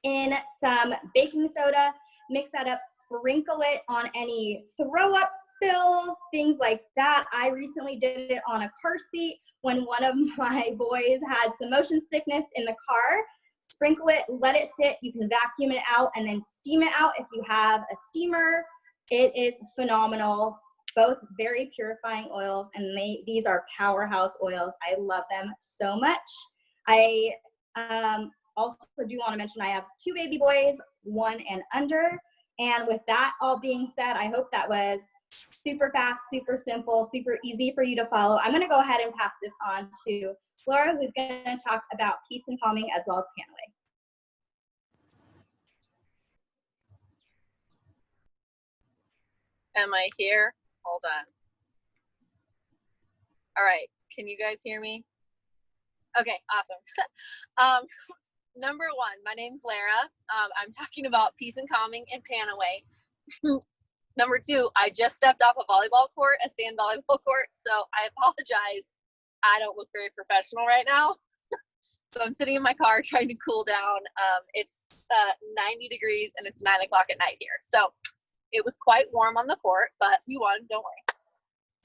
in some baking soda, mix that up, sprinkle it on any throw up spills, things like that. I recently did it on a car seat when one of my boys had some motion sickness in the car. Sprinkle it, let it sit. You can vacuum it out and then steam it out if you have a steamer. It is phenomenal. Both very purifying oils, and these are powerhouse oils. I love them so much. I also do want to mention I have 2 baby boys, 1 and under. And with that all being said, I hope that was super fast, super simple, super easy for you to follow. I'm going to go ahead and pass this on to Laura, who's going to talk about peace and calming as well as paneling. Am I here? Hold on. All right. Can you guys hear me? Okay, awesome. Number 1, my name's Lara. I'm talking about peace and calming and pan away. Number 2, I just stepped off a volleyball court, a sand volleyball court, so I apologize. I don't look very professional right now. So I'm sitting in my car trying to cool down. It's 90 degrees and it's 9 o'clock at night here. So it was quite warm on the court, but we won, don't worry.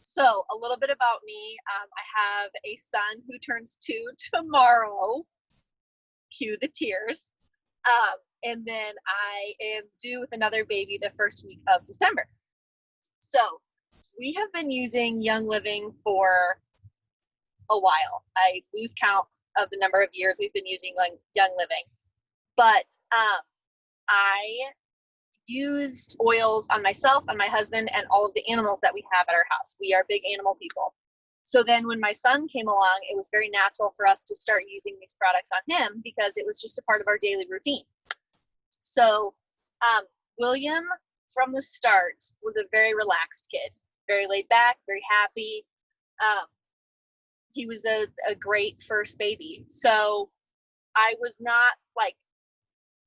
So a little bit about me. I have a son who turns 2 tomorrow. Cue the tears. And then I am due with another baby the first week of December. So we have been using Young Living for a while. I lose count of the number of years we've been using Young Living. But I used oils on myself, on my husband, and all of the animals that we have at our house. We are big animal people. So then when my son came along, it was very natural for us to start using these products on him because it was just a part of our daily routine. So William, from the start, was a very relaxed kid, very laid back, very happy. He was a great first baby. So I was not like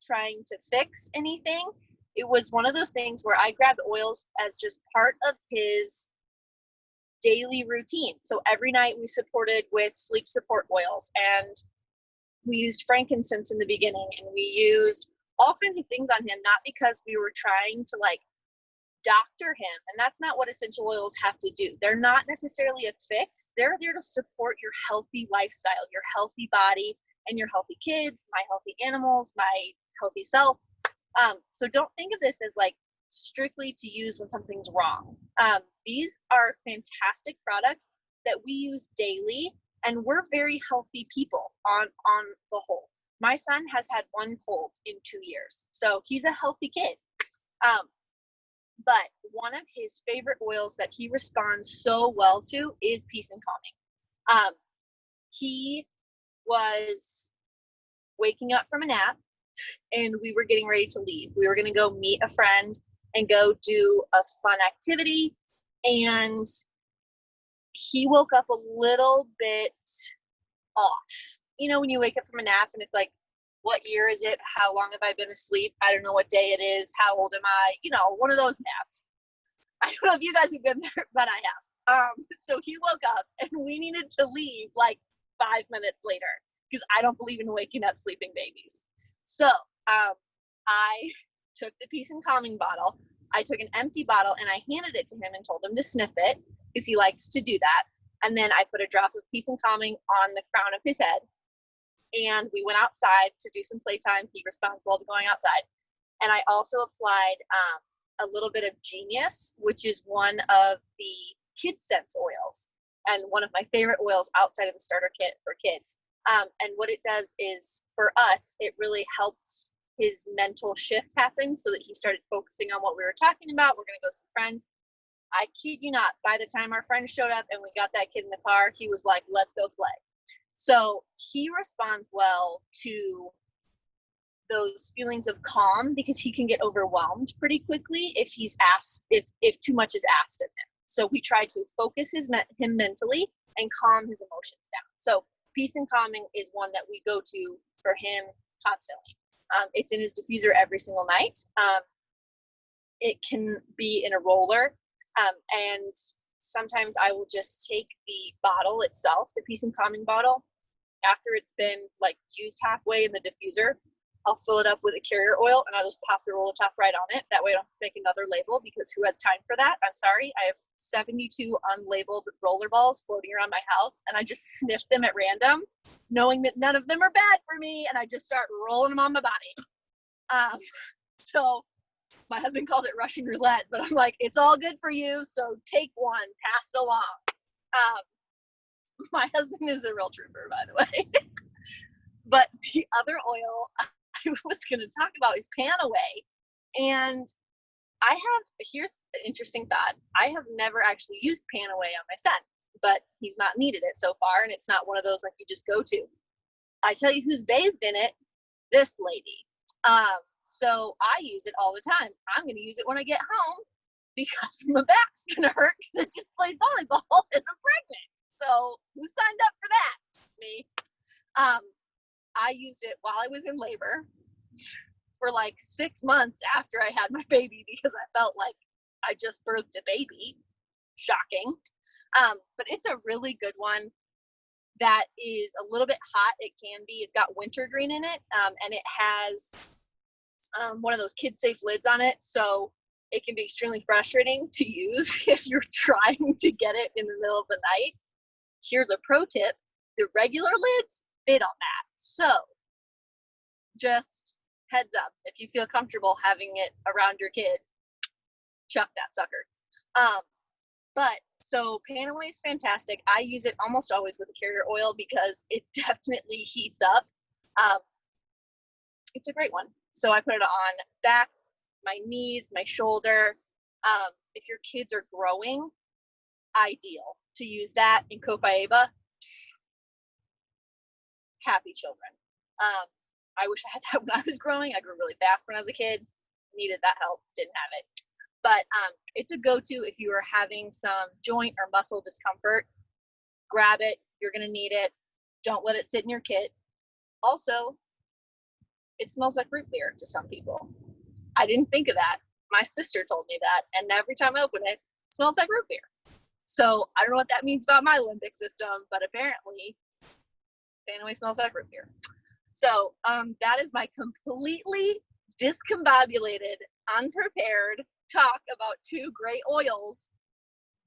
trying to fix anything. It was one of those things where I grabbed oils as just part of his daily routine. So every night we supported with sleep support oils, and we used frankincense in the beginning, and we used all kinds of things on him, not because we were trying to like doctor him. And that's not what essential oils have to do. They're not necessarily a fix. They're there to support your healthy lifestyle, your healthy body, and your healthy kids, my healthy animals, my healthy self. So don't think of this as like strictly to use when something's wrong. These are fantastic products that we use daily, and we're very healthy people on the whole. My son has had 1 cold in 2 years, so he's a healthy kid. But one of his favorite oils that he responds so well to is peace and calming. He was waking up from a nap, and we were getting ready to leave. We were going to go meet a friend and go do a fun activity, and he woke up a little bit off. You know, when you wake up from a nap and it's like, what year is it? How long have I been asleep? I don't know what day it is. How old am I? You know, one of those naps. I don't know if you guys have been there, but I have. So he woke up and we needed to leave like 5 minutes later because I don't believe in waking up sleeping babies. So I took the peace and calming bottle. I took an empty bottle and I handed it to him and told him to sniff it because he likes to do that. And then I put a drop of peace and calming on the crown of his head. And we went outside to do some playtime. He responds well to going outside. And I also applied a little bit of Genius, which is one of the KidSense oils and one of my favorite oils outside of the starter kit for kids. And what it does is, for us, it really helped his mental shift happen so that he started focusing on what we were talking about. We're going to go see friends. I kid you not, by the time our friend showed up and we got that kid in the car, he was like, let's go play. So he responds well to those feelings of calm because he can get overwhelmed pretty quickly if he's asked, if too much is asked of him. So we try to focus him mentally and calm his emotions down. So peace and calming is one that we go to for him constantly. It's in his diffuser every single night. It can be in a roller, and sometimes I will just take the bottle itself, the peace and calming bottle, after it's been like used halfway in the diffuser. I'll fill it up with a carrier oil and I'll just pop the roller top right on it. That way I don't have to make another label because who has time for that? I'm sorry. I have 72 unlabeled roller balls floating around my house and I just sniff them at random, knowing that none of them are bad for me, and I just start rolling them on my body. So my husband called it Russian roulette, but I'm like, it's all good for you, so take one, pass it along. My husband is a real trooper, by the way. But the other oil I was going to talk about is Panaway. And here's an interesting thought. I have never actually used Panaway on my son, but he's not needed it so far, and it's not one of those like you just go to. I tell you who's bathed in it, this lady. So I use it all the time. I'm going to use it when I get home because my back's going to hurt because I just played volleyball and I'm pregnant. So who signed up for that? Me. I used it while I was in labor for like 6 months after I had my baby because I felt like I just birthed a baby. Shocking. But it's a really good one that is a little bit hot. It can be. It's got wintergreen in it, and it has one of those kid-safe lids on it. So it can be extremely frustrating to use if you're trying to get it in the middle of the night. Here's a pro tip. The regular lids fit on that. So just heads up, if you feel comfortable having it around your kid, chuck that sucker. But so Panaway is fantastic. I use it almost always with a carrier oil because it definitely heats up. It's a great one. So I put it on back, my knees, my shoulder. If your kids are growing, ideal to use that in Copaiba. Happy children. I wish I had that when I was growing. I grew really fast when I was a kid. Needed that help. Didn't have it. But it's a go-to if you are having some joint or muscle discomfort. Grab it. You're going to need it. Don't let it sit in your kit. Also, it smells like root beer to some people. I didn't think of that. My sister told me that. And every time I open it, it smells like root beer. So I don't know what that means about my limbic system, but apparently Panaway smells like root beer. So that is my completely discombobulated, unprepared talk about 2 great oils.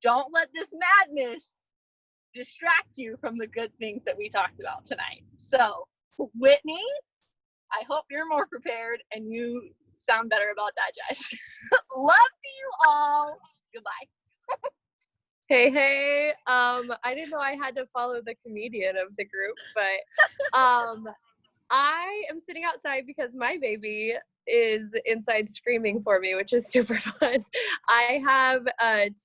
Don't let this madness distract you from the good things that we talked about tonight. So Whitney, I hope you're more prepared and you sound better about digest. Love to you all. Goodbye. Hey, I didn't know I had to follow the comedian of the group, but I am sitting outside because my baby is inside screaming for me, which is super fun. I have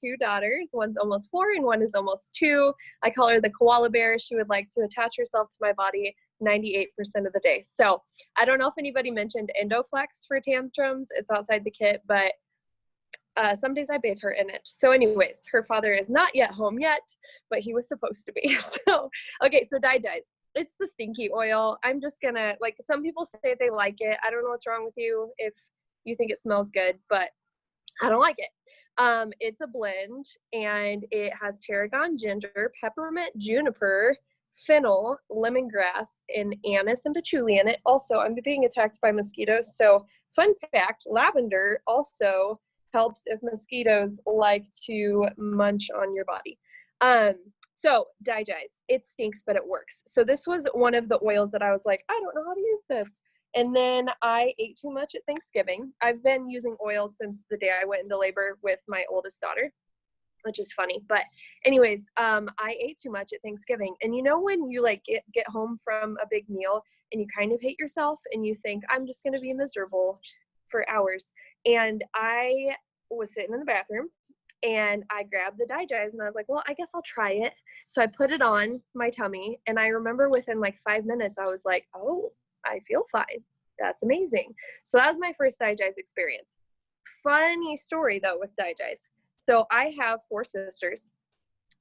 2 daughters. One's almost 4 and one is almost 2. I call her the koala bear. She would like to attach herself to my body 98% of the day. So I don't know if anybody mentioned Endoflex for tantrums. It's outside the kit, but some days I bathe her in it. So anyways, her father is not yet home yet, but he was supposed to be. So, okay, so digest. It's the stinky oil. I'm just gonna, like, some people say they like it. I don't know what's wrong with you if you think it smells good, but I don't like it. It's a blend and it has tarragon, ginger, peppermint, juniper, fennel, lemongrass, and anise and patchouli in it. Also, I'm being attacked by mosquitoes. So fun fact, lavender also helps if mosquitoes like to munch on your body. So digest, it stinks, but it works. So this was one of the oils that I was like, I don't know how to use this. And then I ate too much at Thanksgiving. I've been using oils since the day I went into labor with my oldest daughter, which is funny. But anyways, I ate too much at Thanksgiving. And you know when you like get home from a big meal and you kind of hate yourself and you think, I'm just going to be miserable for hours. And I was sitting in the bathroom And I grabbed the Digest and I was like, well, I guess I'll try it. So I put it on my tummy, and I remember within like 5 minutes, I was like, oh, I feel fine. That's amazing. So that was my first Digest experience. Funny story though with Digest. So I have 4 sisters,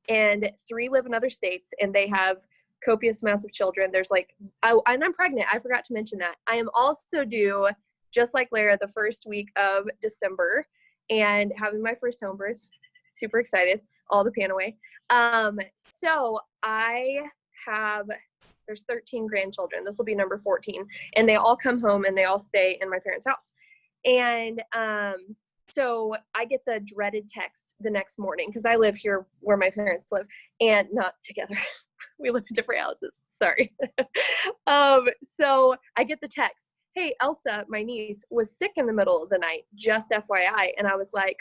and 3 live in other states, and they have copious amounts of children. There's like, and I'm pregnant. I forgot to mention that. I am also due, just like Lara, the first week of December, and having my first home birth. Super excited. All the pan away. So there's 13 grandchildren. This will be number 14. And they all come home and they all stay in my parents' house. And so I get the dreaded text the next morning, because I live here where my parents live, and not together. We live in different houses. Sorry. So I get the text, hey, Elsa, my niece, was sick in the middle of the night, just FYI. And I was like,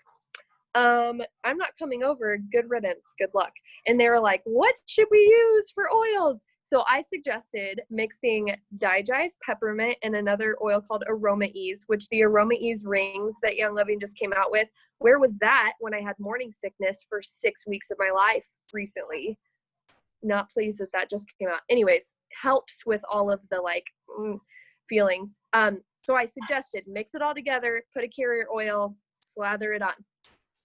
I'm not coming over. Good riddance. Good luck. And they were like, what should we use for oils? So I suggested mixing Digest, Peppermint, and another oil called Aroma Ease, which the Aroma Ease rings that Young Living just came out with. Where was that when I had morning sickness for 6 weeks of my life recently? Not pleased that just came out. Anyways, helps with all of the feelings. So I suggested mix it all together, put a carrier oil, slather it on.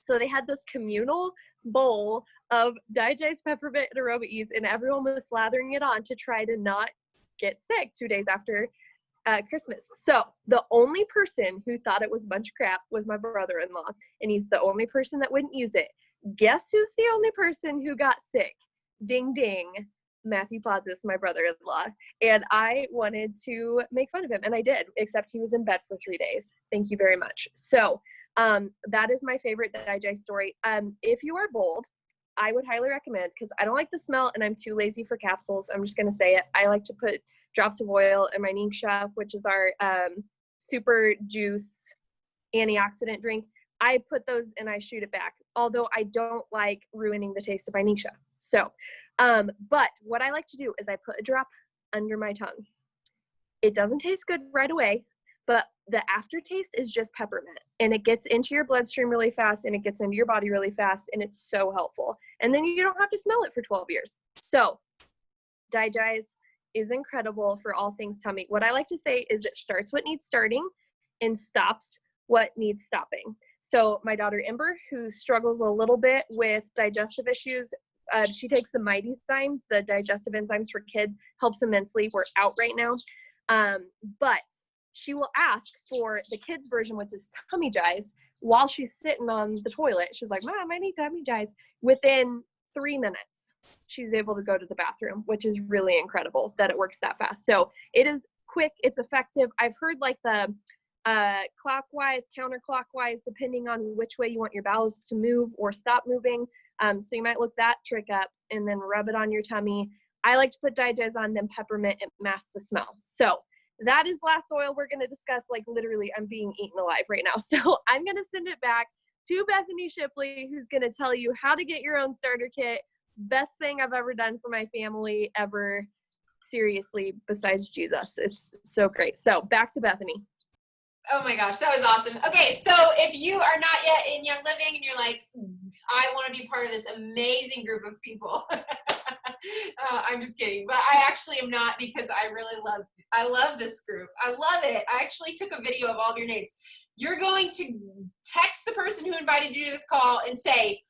So they had this communal bowl of Digest, Peppermint, and Aroma Ease, and everyone was slathering it on to try to not get sick 2 days after Christmas. So the only person who thought it was a bunch of crap was my brother-in-law, and he's the only person that wouldn't use it. Guess who's the only person who got sick? Ding, ding. Matthew Podzis, my brother-in-law. And I wanted to make fun of him, and I did, except he was in bed for 3 days. Thank you very much. So that is my favorite Digest story. If you are bold, I would highly recommend, because I don't like the smell and I'm too lazy for capsules. I'm just going to say it. I like to put drops of oil in my Ningxia, which is our super juice antioxidant drink. I put those and I shoot it back, although I don't like ruining the taste of my Ningxia. So, but what I like to do is I put a drop under my tongue. It doesn't taste good right away, but the aftertaste is just peppermint, and it gets into your bloodstream really fast, and it gets into your body really fast, and it's so helpful. And then you don't have to smell it for 12 years. So Digest is incredible for all things tummy. What I like to say is it starts what needs starting and stops what needs stopping. So my daughter Ember, who struggles a little bit with digestive issues, she takes the Mighty Zymes, the digestive enzymes for kids, helps immensely. We're out right now. But she will ask for the kids version, which is tummy jize, while she's sitting on the toilet. She's like, Mom, I need tummy jize. Within 3 minutes, she's able to go to the bathroom, which is really incredible that it works that fast. So it is quick. It's effective. I've heard like the clockwise, counterclockwise, depending on which way you want your bowels to move or stop moving. So you might look that trick up and then rub it on your tummy. I like to put Digest on, then Peppermint, and mask the smell. So that is last oil we're going to discuss. Like literally, I'm being eaten alive right now. So I'm going to send it back to Bethany Shipley, who's going to tell you how to get your own starter kit. Best thing I've ever done for my family ever. Seriously, besides Jesus. It's so great. So back to Bethany. Oh my gosh, that was awesome. Okay, so if you are not yet in Young Living and you're like, I want to be part of this amazing group of people. I'm just kidding, but I actually am not, because I love this group. I love it. I actually took a video of all of your names. You're going to text the person who invited you to this call and say,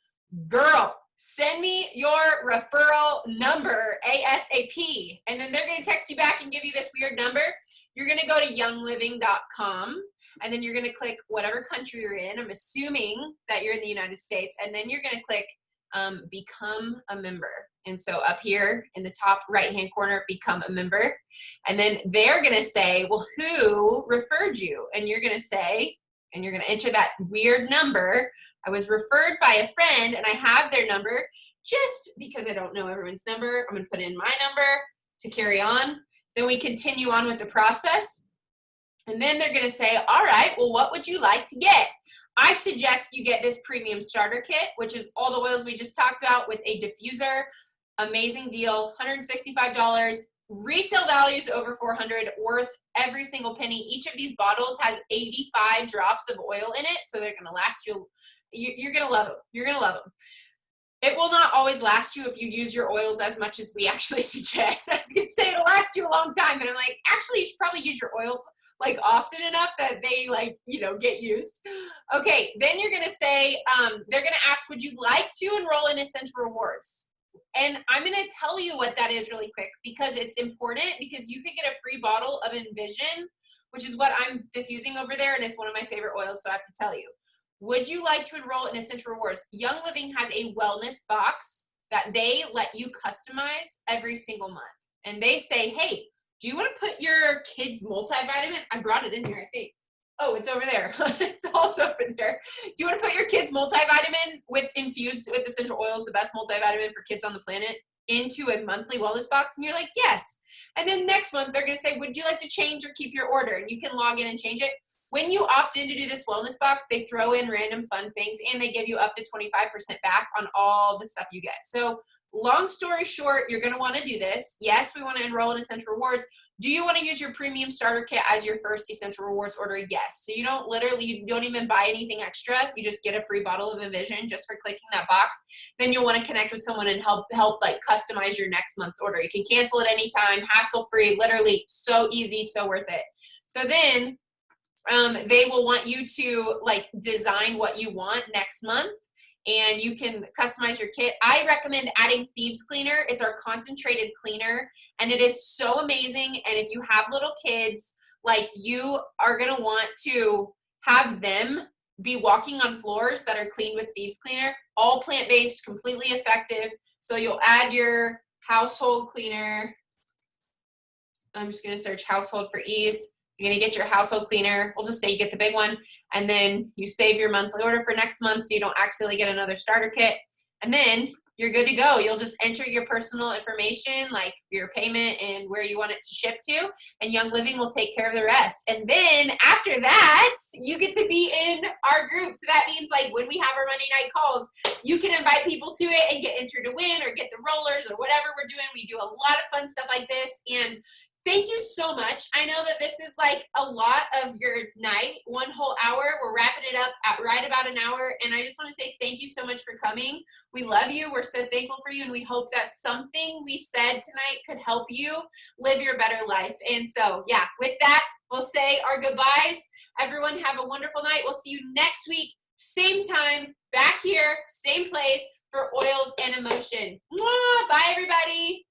girl, send me your referral number ASAP. And then they're going to text you back and give you this weird number. You're going to go to youngliving.com, and then you're going to click whatever country you're in. I'm assuming that you're in the United States. And then you're going to click become a member. And so up here in the top right-hand corner, become a member. And then they're going to say, well, who referred you? And you're going to say, and you're going to enter that weird number. I was referred by a friend, and I have their number. Just because I don't know everyone's number, I'm going to put in my number to carry on. Then we continue on with the process. And then they're going to say, all right, well, what would you like to get? I suggest you get this premium starter kit, which is all the oils we just talked about with a diffuser. Amazing deal, $165. Retail values over $400, worth every single penny. Each of these bottles has 85 drops of oil in it, so they're going to last you You're going to love them. You're going to love them. It will not always last you if you use your oils as much as we actually suggest. I was going to say it'll last you a long time, but I'm like, actually, you should probably use your oils like often enough that they like, you know, get used. Okay, then you're going to say, they're going to ask, would you like to enroll in Essential Rewards? And I'm going to tell you what that is really quick because it's important, because you can get a free bottle of Envision, which is what I'm diffusing over there, and it's one of my favorite oils, so I have to tell you. Would you like to enroll in Essential Rewards? Young Living has a wellness box that they let you customize every single month. And they say, hey, do you want to put your kids' multivitamin? I brought it in here, I think. Oh, it's over there. It's also over there. Do you want to put your kids' multivitamin infused with essential oils, the best multivitamin for kids on the planet, into a monthly wellness box? And you're like, yes. And then next month, they're going to say, would you like to change or keep your order? And you can log in and change it. When you opt in to do this wellness box, they throw in random fun things, and they give you up to 25% back on all the stuff you get. So long story short, you're going to want to do this. Yes, we want to enroll in Essential Rewards. Do you want to use your premium starter kit as your first Essential Rewards order? Yes. So you don't even buy anything extra. You just get a free bottle of Envision just for clicking that box. Then you'll want to connect with someone and help like customize your next month's order. You can cancel at any time, hassle-free, literally so easy, so worth it. So then they will want you to like design what you want next month, and you can customize your kit. I recommend adding Thieves Cleaner. It's our concentrated cleaner, and it is so amazing. And if you have little kids, like, you are going to want to have them be walking on floors that are cleaned with Thieves Cleaner, all plant-based, completely effective. So you'll add your household cleaner. I'm just going to search household for ease. You're going to get your household cleaner. We'll just say you get the big one, and then you save your monthly order for next month so you don't accidentally get another starter kit. And then you're good to go. You'll just enter your personal information, like your payment and where you want it to ship to, and Young Living will take care of the rest. And then after that, you get to be in our group. So that means, like, when we have our Monday night calls, you can invite people to it and get entered to win or get the rollers or whatever we're doing. We do a lot of fun stuff like this. And thank you so much. I know that this is like a lot of your night, one whole hour. We're wrapping it up at right about an hour. And I just want to say thank you so much for coming. We love you. We're so thankful for you. And we hope that something we said tonight could help you live your better life. And so, yeah, with that, we'll say our goodbyes. Everyone have a wonderful night. We'll see you next week, same time, back here, same place for Oils and Emotion. Mwah! Bye, everybody.